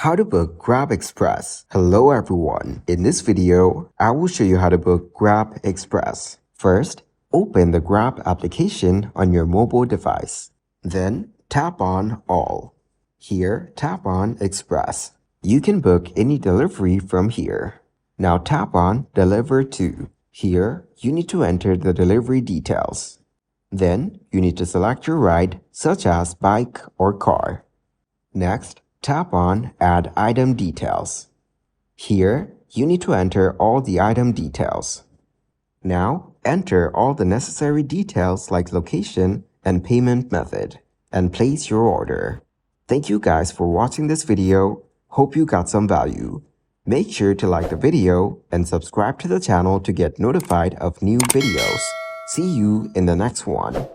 How to book Grab Express. Hello everyone. In this video, I will show you how to book Grab Express. First, open the Grab application on your mobile device. Then, tap on All. Here, tap on Express. You can book any delivery from here. Now tap on Deliver To. Here, you need to enter the delivery details. Then, you need to select your ride, such as bike or car. Next, tap on Add Item Details. Here, you need to enter all the item details. Now, enter all the necessary details like location and payment method, and place your order. Thank you guys for watching this video. Hope you got some value. Make sure to like the video and subscribe to the channel to get notified of new videos. See you in the next one.